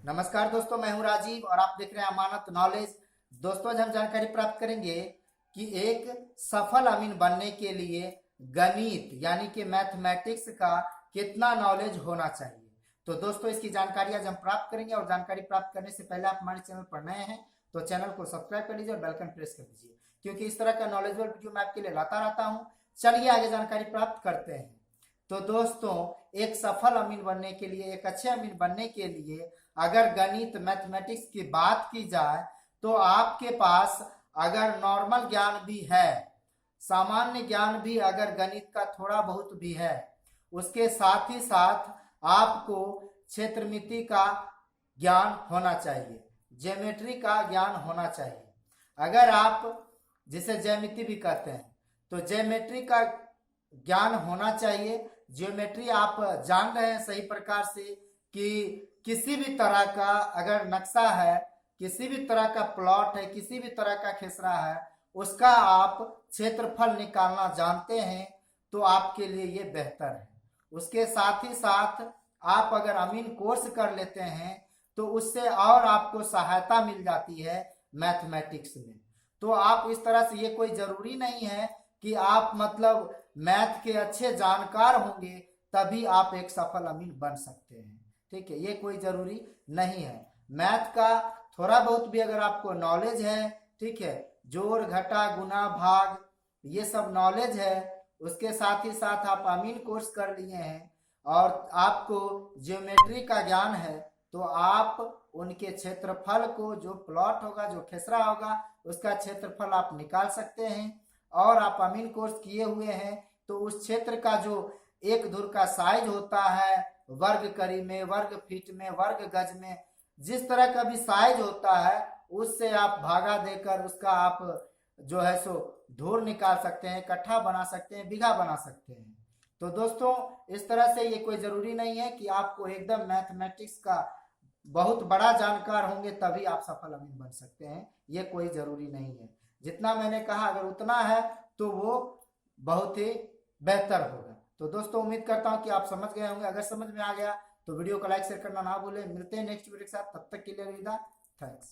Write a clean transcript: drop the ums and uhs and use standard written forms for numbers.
नमस्कार दोस्तों, मैं हूं राजीव और आप देख रहे हैं अमानत नॉलेज। दोस्तों, आज हम जानकारी प्राप्त करेंगे कि एक सफल अमीन बनने के लिए गणित यानी कि मैथमेटिक्स का कितना नॉलेज होना चाहिए। तो दोस्तों, इसकी जानकारी आज हम प्राप्त करेंगे और जानकारी प्राप्त करने से पहले आप हमारे चैनल पर नए हैं तो चैनल को सब्सक्राइब कर लीजिए और बेल आइकन प्रेस कर दीजिए, क्योंकि इस तरह का नॉलेजेबल वीडियो मैं आपके लिए लाता रहता हूँ। चलिए आगे जानकारी प्राप्त करते हैं। तो दोस्तों, एक सफल अमीन बनने के लिए, एक अच्छे अमीन बनने के लिए अगर गणित मैथमेटिक्स की बात की जाए तो आपके पास अगर नॉर्मल ज्ञान भी है, सामान्य ज्ञान भी अगर गणित का थोड़ा बहुत भी है, उसके साथ ही साथ आपको क्षेत्रमिति का ज्ञान होना चाहिए, ज्योमेट्री का ज्ञान होना चाहिए। अगर आप जिसे ज्यामिति भी कहते हैं तो ज्योमेट्री का ज्ञान होना चाहिए। ज्योमेट्री आप जान रहे हैं सही प्रकार से कि किसी भी तरह का अगर नक्शा है, किसी भी तरह का प्लॉट है, किसी भी तरह का खेसरा है, उसका आप क्षेत्रफल निकालना जानते हैं तो आपके लिए ये बेहतर है। उसके साथ ही साथ आप अगर अमीन कोर्स कर लेते हैं तो उससे और आपको सहायता मिल जाती है मैथमेटिक्स में। तो आप इस तरह से, ये कोई जरूरी नहीं है कि आप मतलब मैथ के अच्छे जानकार होंगे तभी आप एक सफल अमीन बन सकते हैं। ठीक है, ये कोई जरूरी नहीं है। मैथ का थोड़ा बहुत भी अगर आपको नॉलेज है, ठीक है, जोड़ घटा गुना भाग ये सब नॉलेज है, उसके साथ ही साथ आप अमीन कोर्स कर लिए हैं और आपको ज्योमेट्री का ज्ञान है, तो आप उनके क्षेत्रफल को, जो प्लॉट होगा, जो खेसरा होगा, उसका क्षेत्रफल आप निकाल सकते हैं। और आप अमीन कोर्स किए हुए हैं तो उस क्षेत्र का जो एक धुर का साइज होता है, वर्ग करी में, वर्ग फीट में, वर्ग गज में, जिस तरह का भी साइज होता है, उससे आप भागा देकर उसका आप जो है सो धुर निकाल सकते हैं, कट्ठा बना सकते हैं, बीघा बना सकते हैं। तो दोस्तों, इस तरह से ये कोई जरूरी नहीं है कि आपको एकदम मैथमेटिक्स का बहुत बड़ा जानकार होंगे तभी आप सफल अमीन बन सकते हैं, ये कोई जरूरी नहीं है। जितना मैंने कहा अगर उतना है तो वो बहुत ही बेहतर होगा। तो दोस्तों, उम्मीद करता हूं कि आप समझ गए होंगे। अगर समझ में आ गया तो वीडियो को लाइक शेयर करना ना भूलें। मिलते हैं नेक्स्ट वीडियो के साथ, तब तक के लिए अलविदा। थैंक्स।